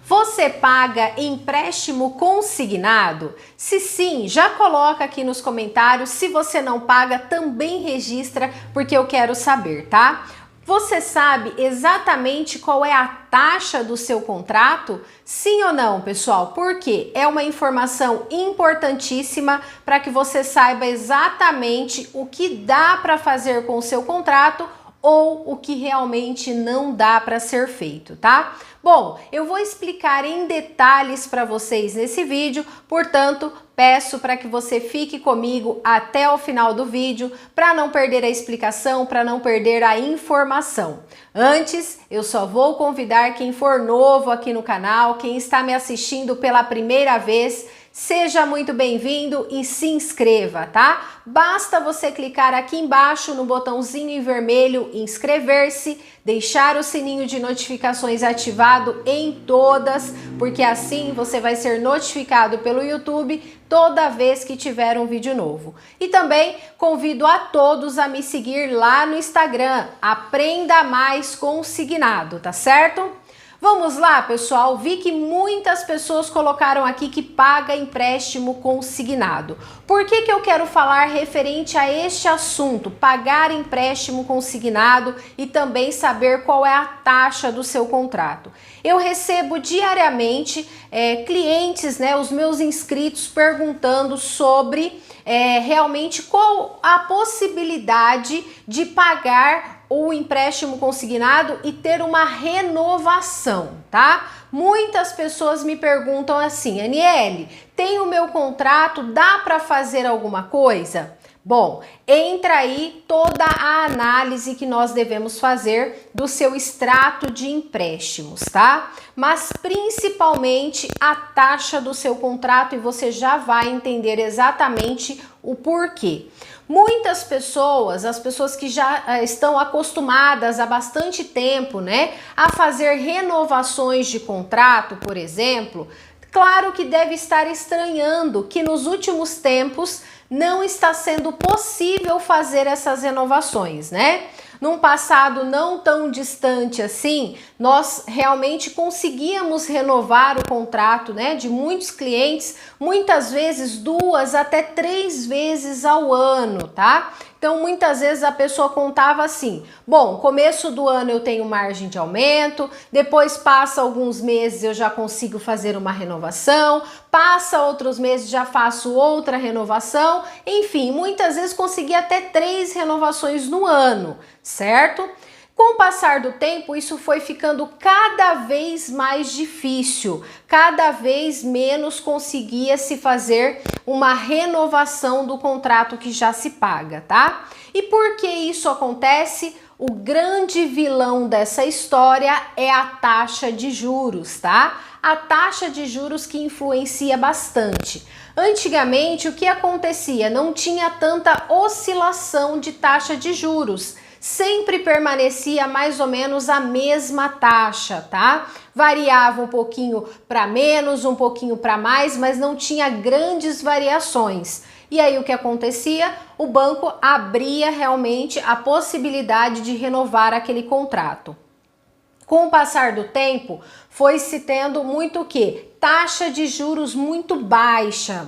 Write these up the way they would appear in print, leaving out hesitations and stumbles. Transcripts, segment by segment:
Você paga empréstimo consignado? Se sim, já coloca aqui nos comentários. Se você não paga, também registra, porque eu quero saber, tá? Você sabe exatamente qual é a taxa do seu contrato? Sim ou não, pessoal? Porque é uma informação importantíssima para que você saiba exatamente o que dá para fazer com o seu contrato ou o que realmente não dá para ser feito, tá? Bom, eu vou explicar em detalhes para vocês nesse vídeo, portanto, peço para que você fique comigo até o final do vídeo para não perder a explicação, para não perder a informação. Antes, eu só vou convidar quem for novo aqui no canal, quem está me assistindo pela primeira vez, seja muito bem-vindo e se inscreva, tá? Basta você clicar aqui embaixo no botãozinho em vermelho inscrever-se, deixar o sininho de notificações ativado em todas, porque assim você vai ser notificado pelo YouTube toda vez que tiver um vídeo novo. E também convido a todos a me seguir lá no Instagram, Aprenda Mais Consignado, tá certo? Vamos lá, pessoal, vi que muitas pessoas colocaram aqui que paga empréstimo consignado. Por que eu quero falar referente a este assunto, pagar empréstimo consignado e também saber qual é a taxa do seu contrato? Eu recebo diariamente clientes, os meus inscritos perguntando sobre realmente qual a possibilidade de pagar o empréstimo consignado e ter uma renovação, tá? Muitas pessoas me perguntam assim: Aniele, tem o meu contrato, dá para fazer alguma coisa? Bom, entra aí toda a análise que nós devemos fazer do seu extrato de empréstimos, tá? Mas principalmente a taxa do seu contrato, e você já vai entender exatamente o porquê. Muitas pessoas, as pessoas que já estão acostumadas há bastante tempo, a fazer renovações de contrato, por exemplo, claro que deve estar estranhando que nos últimos tempos não está sendo possível fazer essas renovações, Num passado não tão distante assim, nós realmente conseguíamos renovar o contrato, de muitos clientes, muitas vezes 2 até 3 vezes ao ano, tá? Então, muitas vezes a pessoa contava assim: bom, começo do ano eu tenho margem de aumento, depois passa alguns meses eu já consigo fazer uma renovação, passa outros meses já faço outra renovação, enfim, muitas vezes conseguia até 3 renovações no ano, certo? Com o passar do tempo, isso foi ficando cada vez mais difícil, cada vez menos conseguia se fazer uma renovação do contrato que já se paga, tá? E por que isso acontece? O grande vilão dessa história é a taxa de juros, tá? A taxa de juros que influencia bastante. Antigamente, o que acontecia? Não tinha tanta oscilação de taxa de juros. Sempre permanecia mais ou menos a mesma taxa, tá? Variava um pouquinho para menos, um pouquinho para mais, mas não tinha grandes variações. E aí o que acontecia? O banco abria realmente a possibilidade de renovar aquele contrato. Com o passar do tempo, foi se tendo muito o quê? Taxa de juros muito baixa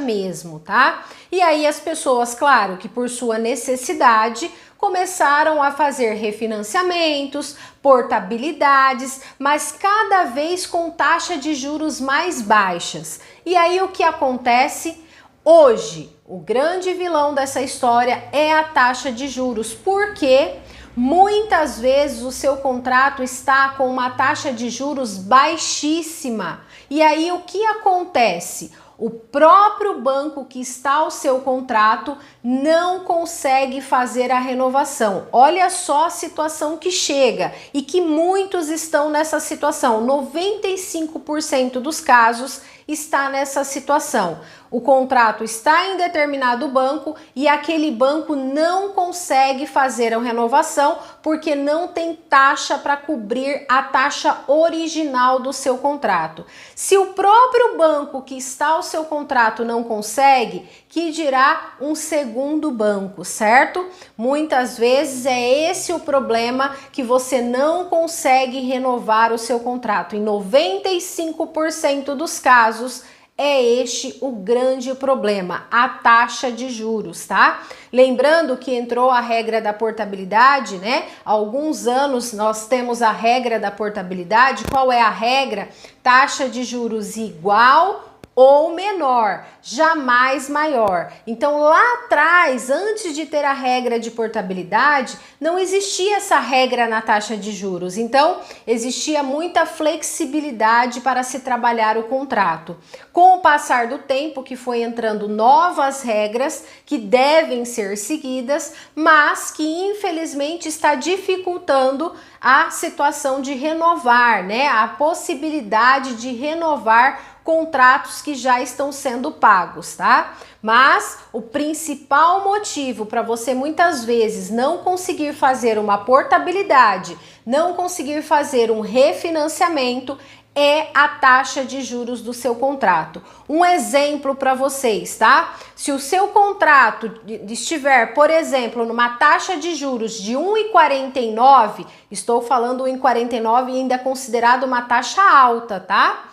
mesmo, tá? E aí as pessoas, claro que por sua necessidade, começaram a fazer refinanciamentos, portabilidades, mas cada vez com taxa de juros mais baixas. E aí o que acontece? Hoje, o grande vilão dessa história é a taxa de juros, porque muitas vezes o seu contrato está com uma taxa de juros baixíssima. E aí o que acontece? O próprio banco que está ao seu contrato não consegue fazer a renovação. Olha só a situação que chega e que muitos estão nessa situação. 95% dos casos está nessa situação. o contrato está em determinado banco e aquele banco não consegue fazer a renovação porque não tem taxa para cobrir a taxa original do seu contrato. Se o próprio banco que está o seu contrato não consegue, que dirá um segundo banco, certo? Muitas vezes é esse o problema que você não consegue renovar o seu contrato. Em 95% dos casos, é este o grande problema, a taxa de juros, tá? Lembrando que entrou a regra da portabilidade, né? Há alguns anos nós temos a regra da portabilidade. Qual é a regra? Taxa de juros igual ou menor, jamais maior. Então lá atrás, antes de ter a regra de portabilidade, não existia essa regra na taxa de juros. Então existia muita flexibilidade para se trabalhar o contrato. Com o passar do tempo, que foi entrando novas regras que devem ser seguidas, mas que infelizmente está dificultando a situação de renovar, né? A possibilidade de renovar contratos que já estão sendo pagos, tá? Mas o principal motivo para você muitas vezes não conseguir fazer uma portabilidade, não conseguir fazer um refinanciamento é a taxa de juros do seu contrato. Um exemplo para vocês, tá? Se o seu contrato estiver, por exemplo, numa taxa de juros de 1,49, estou falando 1,49 e ainda é considerado uma taxa alta, tá?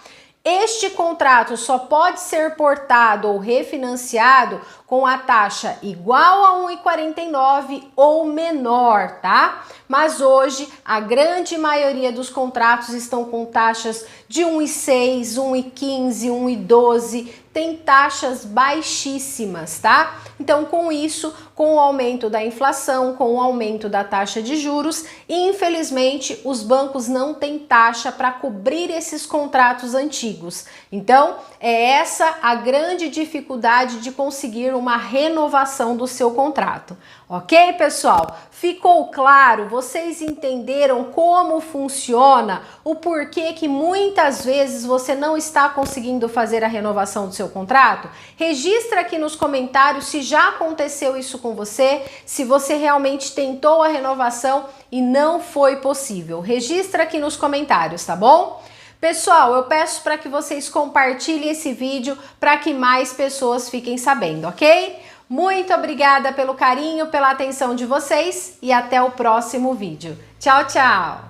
Este contrato só pode ser portado ou refinanciado com a taxa igual a 1,49 ou menor, tá? Mas hoje a grande maioria dos contratos estão com taxas de 1,6, 1,15, 1,12, tem taxas baixíssimas, tá? Então, com isso, com o aumento da inflação, com o aumento da taxa de juros, infelizmente, os bancos não têm taxa para cobrir esses contratos antigos. Então, é essa a grande dificuldade de conseguir uma renovação do seu contrato. Ok, pessoal? Ficou claro? Vocês entenderam como funciona? O porquê que muitas vezes você não está conseguindo fazer a renovação do seu contrato? Registra aqui nos comentários se já aconteceu isso com você, se você realmente tentou a renovação e não foi possível. Registra aqui nos comentários, tá bom? Pessoal, eu peço para que vocês compartilhem esse vídeo para que mais pessoas fiquem sabendo, ok? Muito obrigada pelo carinho, pela atenção de vocês e até o próximo vídeo. Tchau, tchau!